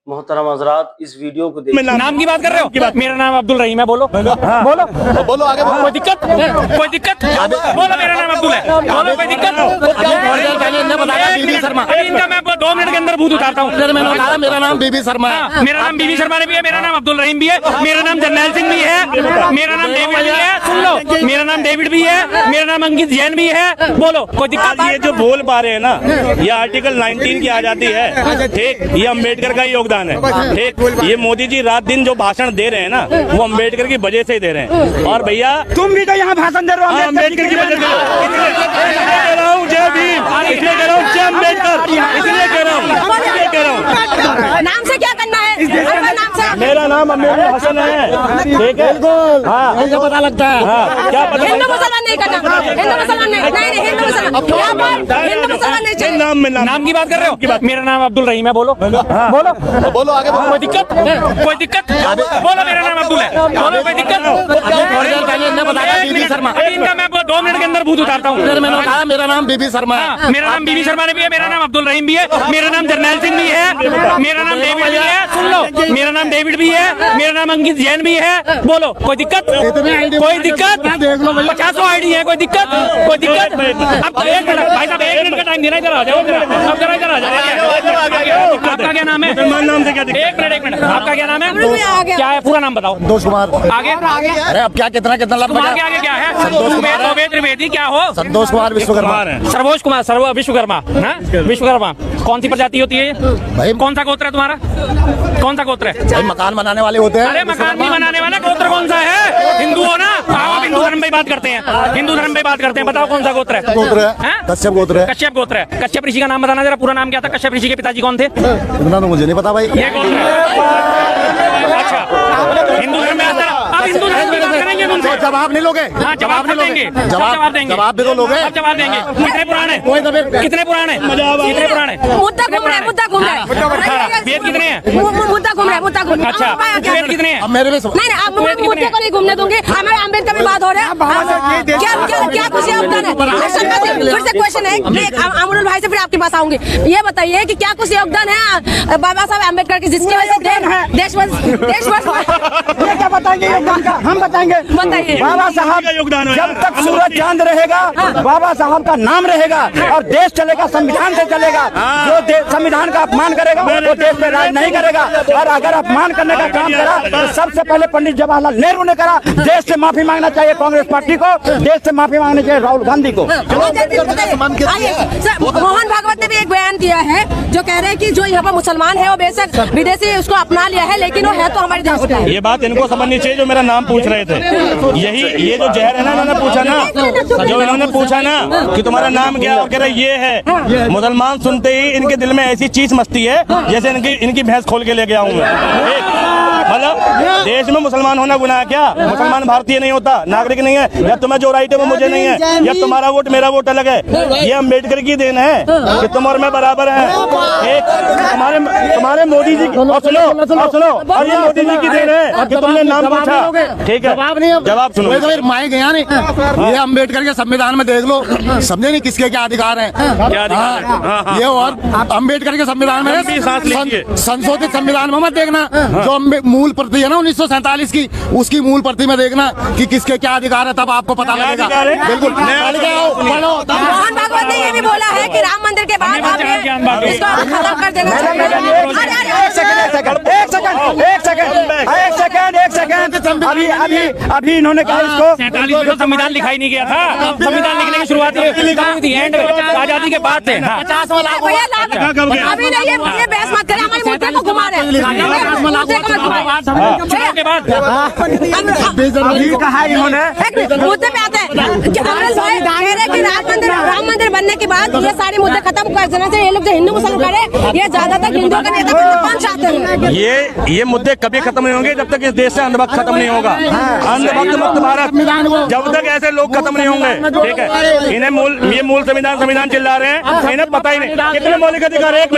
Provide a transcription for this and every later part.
मोहतरम हजरात, इस वीडियो को देखिए। नाम की बात कर रहे हो? मेरा नाम अब्दुल रहीम है। बोलो बोलो बोलो आगे बोलो। कोई दिक्कत? कोई दिक्कत? बोलो मेरा नाम अब्दुल है। बोलो कोई दिक्कत? इनका मैं 2 मिनट के अंदर भूत उतारता हूँ। मेरा नाम बीबी शर्मा है। मेरा नाम बीबी शर्मा ने भी है, मेरा नाम अब्दुल रहीम भी है, मेरा नाम जर्नैल सिंह भी है, मेरा नाम डेविड भी है। सुन लो, मेरा नाम डेविड भी है, मेरा नाम अंकित जैन भी है। बोलो कोई दिक्कत? ये जो बोल पा रहे हैं ना, ये आर्टिकल 19 की आजादी है, ठीक। ये अम्बेडकर का योगदान है, ठीक। ये मोदी जी रात दिन जो भाषण दे रहे हैं ना, वो अम्बेडकर की वजह से ही दे रहे हैं। और भैया तुम भी तो यहाँ भाषण दे रहे हो अम्बेडकर की वजह से कह रहा हूँ जय भीम, इसलिए कह रहा हूँ जय अम्बेडकर, इसलिए कह रहा हूँ। नाम से क्या करना है? नाम से मेरा नाम अम्बेडकर हसन है, ठीक है। हाँ, पता लगता है। हाँ, क्या पता? हिंदू मुसलमान नहीं करना, हिंदू मुसलमान नहीं, हिंदू मुसलमान नहीं चाहिए। नाम की बात कर रहे हो? मेरा नाम अब्दुल रहीम है। बोलो बोलो बोलो आगे बोलो। कोई दिक्कत? कोई दिक्कत? बोलो मेरा नाम अब्दुल है। बोलो कोई दिक्कत? इनका मैं 2 मिनट के अंदर भूत उतारता हूँ। मेरा नाम बीबी शर्मा है। मेरा नाम बीबी शर्मा ने भी है, मेरा नाम अब्दुल रहीम भी है, मेरा नाम जर्नैल सिंह भी है, मेरा नाम डेविड भी है। सुन लो, मेरा नाम डेविड भी है, मेरा नाम अंकित जैन भी है। बोलो कोई दिक्कत? कोई दिक्कत? 50 आईडी है, कोई दिक्कत? कोई दिक्कत? अब 1 मिनट भाई साहब, 1 मिनट का टाइम देना, इधर आ जाओ। अब जरा इधर आ जाओ। आपका क्या नाम है? नाम से क्या? 1 मिनट, आपका क्या नाम है? क्या है पूरा नाम बताओ? संतोष कुमार। आगे अरे अब क्या कितना लाभ कुमार के आगे क्या है? उमेद त्रिवेदी क्या हो? संतोष कुमार विश्वकर्मा है। सर्वोज कुमार विश्वकर्मा। विश्वकर्मा कौन सी प्रजाति होती है? भाई कौन सा गोत्र है तुम्हारा? कौन सा गोत्र है? भाई मकान बनाने वाले होते हैं। अरे मकान नहीं बनाने वाला गोत्र कौन सा है? हिंदू हो ना? आप हिंदू धर्म पे बात करते हैं, हिंदू धर्म पे बात करते हैं। बताओ कौन सा गोत्र है? गोत्र है कश्यप गोत्र है। कश्यप गोत्र है। कश्यप ऋषि का नाम बताना जरा, पूरा नाम क्या था? कश्यप ऋषि के पिताजी कौन थे? इतना तो मुझे नहीं पता भाई। ये गोत्र है। अच्छा, हिंदू धर्म में आता है। अब हिंदू धर्म में बात करेंगे उनसे। जवाब नहीं लोगे? हाँ, जवाब देंगे। जवाब देंगे। जवाब भी तो लोगे। सब जवाब देंगे। कितने पुराने? कितने पुराने? कितने पुराने? मुद्दा घूम रहा है, मुद्दा घूम रहा है। वेद कितने हैं? मुद्दा घूम रहा है, मुद्दा घूम। अच्छा, वेद कितने हैं? अब मेरे भी नहीं नहीं, आप मुद्दे को नहीं घूमने दूंगी। हमारे अम्बेडकर की बात हो रहा है। क्या खुशी योगदान है? फिर से क्वेश्चन है, अमरुल भाई से फिर आपके पास आऊंगी। ये बताइए कि क्या कुछ योगदान है बाबा साहब अम्बेडकर की, जिसकी वजह से क्या बताएंगे योगदान का? हम बताएंगे। बताइए। बाबा साहब का योगदान है। जब तक सूरज चांद रहेगा, बाबा साहब का नाम रहेगा और देश चलेगा, संविधान से चलेगा। जो संविधान का अपमान करेगा वो देश पे राज नहीं करेगा। और अगर अपमान करने का काम करा तो सबसे पहले पंडित जवाहरलाल नेहरू ने करा। देश से माफी मांगना चाहिए कांग्रेस पार्टी को, देश से माफी मांगनी चाहिए राहुल गांधी को। मोहन भागवत ने भी एक बयान दिया है जो कह रहे हैं कि जो यहाँ पर मुसलमान है वो बेशक विदेशी उसको अपना लिया है, लेकिन वो है तो हमारे देश का। ये बात इनको समझनी चाहिए जो मेरा नाम पूछ रहे थे। यही ये जो जहर है ना, इन्होंने पूछा ना, जो इन्होंने पूछा ना कि तुम्हारा नाम क्या है, कह रहे ये है। मुसलमान सुनते ही इनके दिल में ऐसी चीज मस्ती है जैसे इनकी भैंस खोल के लेके आऊं मैं। मतलब देश में मुसलमान होना गुनाह क्या? मुसलमान भारतीय नहीं होता, नागरिक नहीं है। या तुम्हें जो राइट है वो मुझे नहीं है, या तुम्हारा वोट मेरा वोट अलग है। ये अम्बेडकर की देन है कि तुम और मैं बराबर हैं। एक तुम्हारे मोदी जी की, और सुनो, और ये मोदी जी की देन है कि तुमने नाम पूछा, ठीक है? जवाब सुनो। माए गया नहीं। ये अम्बेडकर के संविधान में देख लो, समझे नहीं किसके क्या अधिकार है? क्या अधिकार है? ये और अम्बेडकर के संविधान में संशोधित संविधान में मत देखना। जो मूल प्रति है ना 1947 की, उसकी मूल प्रति में देखना कि किसके क्या अधिकार है, तब आपको पता लगेगा। बिल्कुल। मोहन भागवत ने ये भी बोला है कि राम मंदिर के बाद आपने इसको खत्म कर देना चाहिए। अभी इन्होंने कहा इसको 47 में संविधान लिखाई नहीं गया था। संविधान लिखने की शुरुआत एंड में आजादी के बाद थे। 50 अभी नहीं, ये बहस मत करें, हमारे मुद्दे को घुमा रहे के बाद अभी कहा इन्होंने। मुद्दे पे आते हैं कि अमरुल भाई कह रहे कि राम मंदिर बनने के बाद ये सारे मुद्दे खत्म कर देना चाहिए। ये लोग जो हिंदू मुसलमान है, ये ज्यादातर हिंदुओं का नेता कौन चाहते हैं? ये मुद्दे कभी खत्म नहीं होंगे जब तक इस देश से अंधभक्त खत्म नहीं होगा। अंधभक्त मुक्त भारत जब तक ऐसे लोग खत्म नहीं होंगे, ठीक है? इन्हें ये मूल संविधान चिल्ला रहे हैं, इन्हें पता ही नहीं कितने मौलिक अधिकार है। 1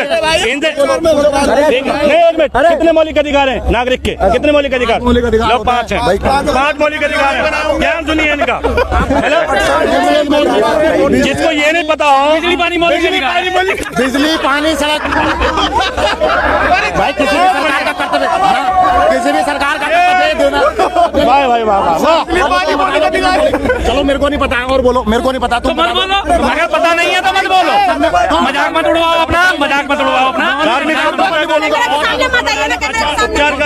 मिनट, कितने मौलिक अधिकार है नागरिक के? कितने मौलिक अधिकार? लोग 5 हैं। 5 मौलिक अधिकार है। ज्ञान सुनिए इनका, जिसको ये नहीं पता हो, बिजली पानी मौलिक अधिकार है। बिजली पानी सड़क भाई किसी चलो मेरे को नहीं पता और बोलो, मेरे को नहीं पता तो मत बोलो, अगर पता नहीं है तो मत बोलो, मजाक मत उड़वाओ अपना, मजाक मत उड़वाओ अपना।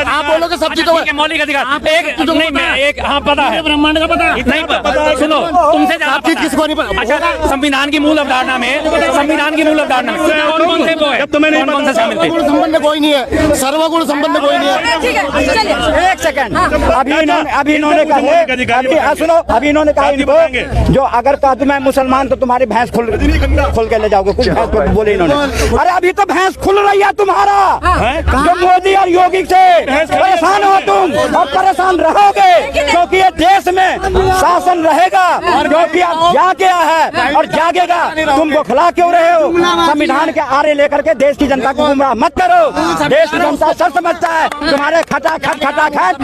आप बोलोगे सब चीजों ठीक है, मौलिक अधिकार एक नहीं, मैं एक हाँ पता है, ब्रह्मांड का पता नहीं पता, सुनो तुमसे ज्यादा सब चीज किसको नहीं पता। अच्छा, संविधान की मूल अवधारणा में, संविधान की मूल अवधारणा में कौन कौन से वो है, कौन से शामिल थे? सर्वगुण संबंध कोई नहीं है, सर्वगुण संबंध कोई नहीं है। ठीक है, चलिए। एक सेकंड, अभी इन्होंने कहा, सुनो, अभी इन्होंने कहा इनको, जो अगर कहा तो मैं मुसलमान तो तुम्हारी भैंस खोल के ले जाओगे, कुछ भैंस बोले इन्होंने। अरे अभी तो भैंस खुल रही है तुम्हारा, जो मोदी और योगी से परेशान हो तुम और परेशान रहोगे, क्योंकि ये देश में शासन रहेगा क्योंकि आप जागे है और जागेगा। तुम बौखला क्यों रहे हो? संविधान के आरे लेकर के देश की जनता को गुमराह मत करो। देश की जनता सब समझता है, तुम्हारे खटाखट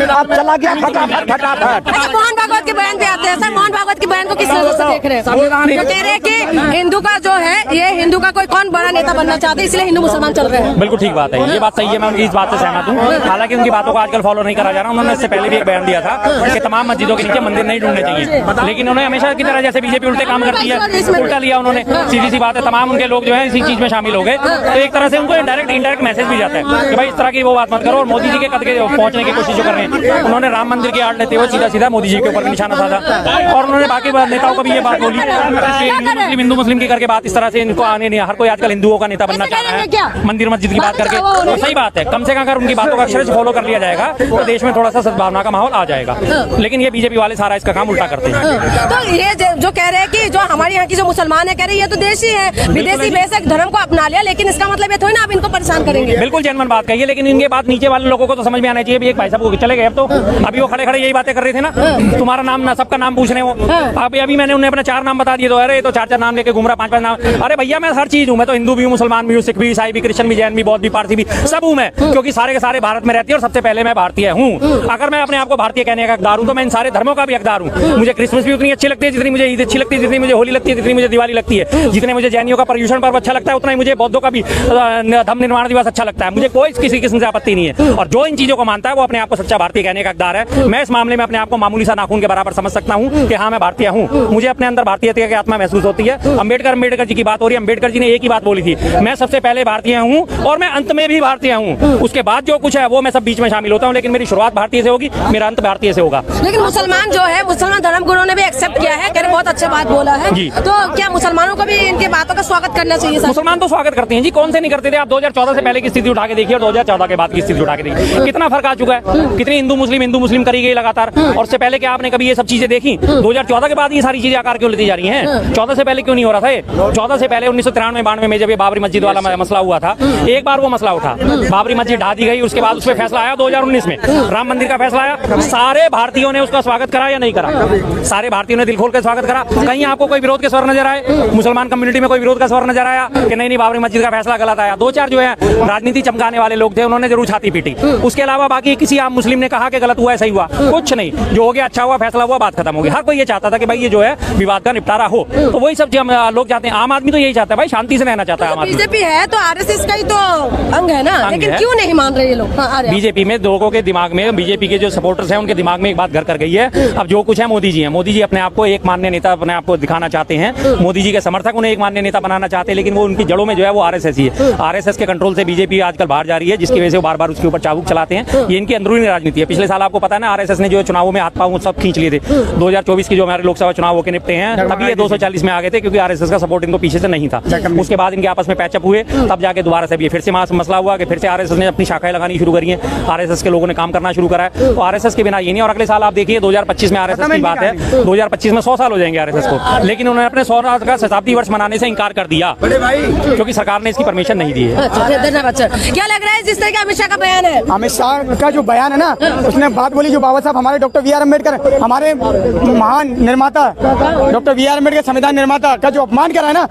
अब चला गया खटाखट। अच्छा, मोहन भागवत के बयान पे आते हैं सर, मोहन भागवत के बयान को किस नजर से देख रहे हैं? जो कह रहे हैं कि हिंदू का जो है, ये हिंदू का कोई कौन बड़ा नेता बनना चाहते हैं, इसलिए हिंदू मुसलमान चल रहे हैं। बिल्कुल ठीक बात है, ये बात सही है, मैं उनकी इस बात से सहमत हूँ। हालांकि उनकी बातों को आजकल फॉलो नहीं करा जा रहा। उन्होंने इससे पहले भी एक बयान दिया था कि तमाम मस्जिदों के नीचे मंदिर नहीं ढूंढने चाहिए, लेकिन उन्होंने हमेशा की तरह जैसे बीजेपी उल्टे काम करती है, उल्टा लिया उन्होंने। सीधी सी बात है, तमाम उनके लोग जो है इसी चीज में शामिल हो गए, तो एक तरह से उनको डायरेक्ट इनडायरेक्ट मैसेज भी जाता है कि भाई इस तरह की वो बात मत करो। और मोदी जी के कद के पहुंचने की कोशिश कर रहे हैं। उन्होंने राम मंदिर की आड़ लेते हुए सीधा सीधा मोदी जी के ऊपर निशाना साधा, और उन्होंने बाकी नेताओं को भी ये बात बोली कि हिंदू मुस्लिम की करके बात इस तरह से इनको आने नहीं। हर कोई आजकल हिंदुओं का नेता बनना चाह रहा है, मंदिर मस्जिद की बात करके। तो सही बात है, कम से कम अगर उनकी बातों का अक्षर से फॉलो कर लिया जाएगा तो देश में थोड़ा सा सद्भावना का माहौल आ जाएगा। लेकिन ये बीजेपी वाले सारा इसका काम उल्टा करते हैं। तो ये जो कह रहे हैं कि जो हमारे यहाँ की जो मुसलमान है, कह रहे हैं ये तो देशी है, विदेशी बेशक धर्म को अपना लिया, लेकिन इसका मतलब ये थोड़ी ना आप इनको परेशान करेंगे। बिल्कुल जेन्युइन बात कही है, लेकिन इनके बात नीचे वाले लोगों को तो समझ में आना चाहिए। एक भाई साहब चले गए, अब तो अभी वो खड़े खड़े यही बातें कर रहे थे ना, तुम्हारा नाम सबका नाम पूछ रहे हो। अभी मैंने उन्हें अपने 4 नाम बता दिए, तो अरे तो 4 नाम लेके घूम रहा, 5 नाम। अरे भैया मैं हर चीज हूँ, मैं तो हिंदू भी हूँ, मुसलमान भी हूँ, सिख भी, ईसाई भी, क्रिश्चियन भी, जैन भी, बौद्ध भी, पारसी भी, सब हूँ मैं, क्योंकि सारे के सारे भारत में रहती है और सबसे पहले मैं भारतीय हूँ। अगर मैं अपने आप को भारतीय कहने का हकदार हूँ तो मैं इन सारे धर्मों का भी हकदार हूँ। मुझे क्रिसमस भी उतनी अच्छी लगती है जितनी मुझे ईद अच्छी लगती है, जितनी मुझे होली लगती है, जितनी मुझे दिवाली लगती है, जितने मुझे जैनियों का पर्यूषण पर्व अच्छा लगता है, उतना ही मुझे बौद्धों का भी धम्म निर्माण दिवस अच्छा लगता है। मुझे कोई किसी किस्म से आपत्ति नहीं है, और जो इन चीजों को मानता है वो अपने आप को सच्चा भारतीय कहने का हकदार है। मैं इस मामले में अपने आप को मामूली सा नाखून के बराबर समझ सकता हूँ कि हाँ मैं भारतीय हूँ। मुझे अपने अंदर भारतीयता की आत्मा महसूस होती है। अम्बेडकर जी की बात हो रही है, अम्बेडकर जी ने एक ही बात बोली थी, मैं सबसे पहले भारतीय हूँ और मैं अंत में भी भारतीय हूँ। उसके बाद जो कुछ है वो मैं सब बीच में शामिल होता हूँ, लेकिन मेरी शुरुआत भारतीय से होगी, मेरा अंत भारतीय से होगा। लेकिन मुसलमान जो है, मुसलमान धर्म गुरुओं ने भी एक्सेप्ट किया है, कह रहे बहुत अच्छा बात बोला है जी। तो क्या मुसलमानों को भी इनके बातों का स्वागत करना चाहिए? मुसलमान तो स्वागत करते हैं जी, कौन से नहीं करते थे। आप 2014 से पहले की स्थिति उठा के देखिए और 2014 के बाद की स्थिति उठा के देखिए, कितना फर्क आ चुका है। कितनी हिंदू मुस्लिम करी गई लगातार, और उससे पहले क्या आपने कभी ये सब चीजें देखी? 2014 के बाद ये सारी चीजें आकार क्यों लेती जा रही हैं? 14 से पहले क्यों नहीं हो रहा था? 14 से पहले 1993-92 में जब ये बाबरी मस्जिद वाला मसला हुआ था, एक बार वो मसला उठा, बाबरी मस्जिद ढा दी गई, उसके बाद उस पर फैसला आया 2019 में, राम मंदिर का फैसला आया। सारे भारतीयों ने उसका स्वागत करा या नहीं करा? सारे भारतीयों ने दिल खोल कर स्वागत करा। कहीं आपको कोई विरोध के स्वर नजर आए? मुसलमान कम्युनिटी में कोई विरोध का स्वर नजर आया कि नहीं बाबरी मस्जिद का फैसला गलत आया? 2-4 जो है राजनीति चमकाने वाले लोग थे, उन्होंने जरूर छाती पीटी। उसके अलावा बाकी किसी आम मुस्लिम ने कहा कि गलत हुआ है, सही हुआ? कुछ नहीं, जो हो गया अच्छा हुआ, फैसला हुआ, बात खत्म हो गई। हर कोई ये चाहता था कि भाई ये जो है विवाद का निपटारा हो, तो वही सब लोग चाहते हैं। आम आदमी तो यही चाहता है भाई, शांति से रहना चाहता है आम आदमी। बीजेपी है तो आरएसएस का ही तो अंग है ना, लेकिन क्यों नहीं मान रहे ये लोग? बीजेपी में लोगों के दिमाग में, बीजेपी के जो सपोर्टर्स हैं उनके दिमाग में एक बात घर कर गई है। अब जो कुछ है मोदी जी हैं, मोदी जी अपने आप को एक मान्य नेता अपने आप को दिखाना चाहते हैं, मोदी जी के समर्थक उन्हें एक मान्य नेता बनाना चाहते हैं, लेकिन वो उनकी जड़ों में जो है वो आरएसएस ही है। आरएसएस के कंट्रोल से बीजेपी आजकल बाहर जा रही है, जिसकी वजह से वो बार बार उसके ऊपर चाबुक चलाते हैं। ये इनकी अंदरूनी राजनीति है। पिछले साल आपको पता है ना, आरएसएस ने जो चुनावों में हाथ पांव सब खींच लिए थे। 2024 की जो हमारे लोकसभा चुनाव होकर निपटे हैं, तभी ये 240 में आ गए थे, क्योंकि आरएसएस का सपोर्ट इनको पीछे से नहीं था। उसके बाद इनके आपस में पैचअप हुए, तब जाके दोबारा से ये फिर से मसला हुआ कि फिर से आरएसएस ने अपनी शाखाएं लगानी शुरू करी हैं, आरएसएस के लोगों ने काम करना शुरू करा है। तो आरएसएस के बिना ये नहीं। और अगले साल आप देखिए 2025 में आरएसएस की बात है, 2025 में 100 साल हो जाएंगे आरएसएस को, लेकिन उन्होंने अपने 100 साल का शताब्दी वर्ष मनाने से इंकार कर दिया, क्योंकि सरकार ने इसकी परमिशन नहीं दी है। क्या लग रहा है जिस तरह का अमित शाह का बयान है? अमित शाह का जो बयान है ना, उसने बात बोली जो बाबा साहब हमारे डॉक्टर बी आर अम्बेडकर, हमारे महान निर्माता डॉक्टर बी आर अम्बेडकर संविधान निर्माता का जो अपमान करा है ना,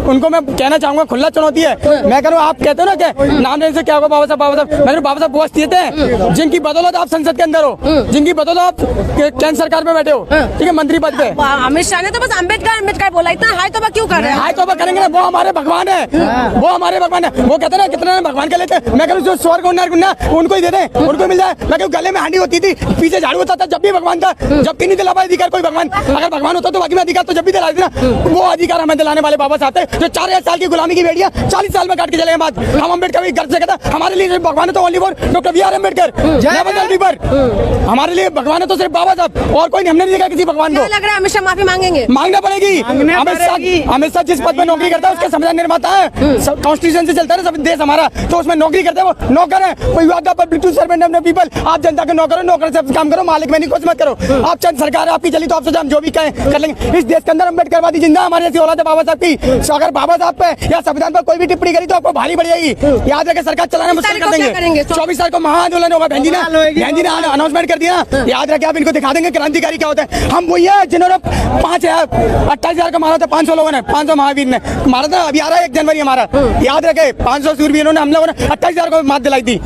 उनको मैं कहना चाहूंगा खुला चुनौती है। मैं कह रहा हूँ, आप कहते हो ना कि नाम लेने से क्या होगा बाबा साहब, बाबा साहब, मैंने बाबा साहब बहुत दिए थे, जिनकी बदौलत आप संसद के अंदर हो, जिनकी बदौलत आप केंद्र सरकार में बैठे हो, ठीक है, मंत्री पद पे। अमित शाह ने तो बस अम्बेडकर बोला, इतना हाई तोबा क्यों कर रहे हैं? हाय तौबा करेंगे ना, वो हमारे भगवान है, वो हमारे भगवान है। वो कहते हैं ना कितना भगवान के लेते हैं, मैं कहूँ जो स्वर्ग उन्नर उनको ही दे दें, उनको ही मिल जाए। मैं कहूँ गले में हांडी होती थी, पीछे झाड़ू होता था, जब भी भगवान था, जब भी नहीं दिला पाए अधिकार कोई भगवान। अगर भगवान होता तो बाकी में अधिकार तो जब भी दिला देना। वो अधिकार हमें दिलाने वाले बाबा साहब थे जो 4000 साल की गुलामी की बेड़ियां 40 साल में काट के चले गए। बाद हम अम्बेडकर भी घर से कहता हमारे लिए भगवान है तो only for doctor B R Ambedkar, हमारे लिए भगवान है तो सिर्फ बाबा साहब, और कोई हमने नहीं देखा किसी भगवान को। लग रहा है अमित शाह माफी मांगेंगे? मांगना पड़ेगी। अमित शाह जिस पद पर नौकरी करता है उसके संविधान निर्माता है, कॉन्स्टिट्यूशन से चलता है ना सब देश हमारा, तो उसमें नौकरी करते हैं वो नौकर है। कोई वादा public to servant of the people, आप जनता के नौकर हो, नौकर से काम करो, मालिक में नहीं कुछ मत करो। आप चंद सरकार आपकी चली तो आपसे हम जो भी कहें कर लेंगे। इस देश के अंदर अम्बेडकरवादी जिंदा हमारे जैसी औलाद है बाबा साहब की। तो अगर बाबा साहब पे या संविधान पर कोई भी टिप्पणी करी तो आपको भारी पड़ जाएगी। याद रखें, सरकार चलाना मुश्किल कर देंगे। 24 तारीख को महाआंदोलन होगा, बहन जी ने अनाउंसमेंट कर दिया। याद रखें, आप इनको दिखा देंगे क्रांतिकारी क्या होता है। हम वही है जिन्होंने 28,000 का मारा था, 500 लोगों ने, 500 महावीर ने मारा था। अभी आ रहा है 1 जनवरी हमारा, याद रखे 500 सूरवीरों ने, हम लोगों ने 28,000 को मात दिलाई थी।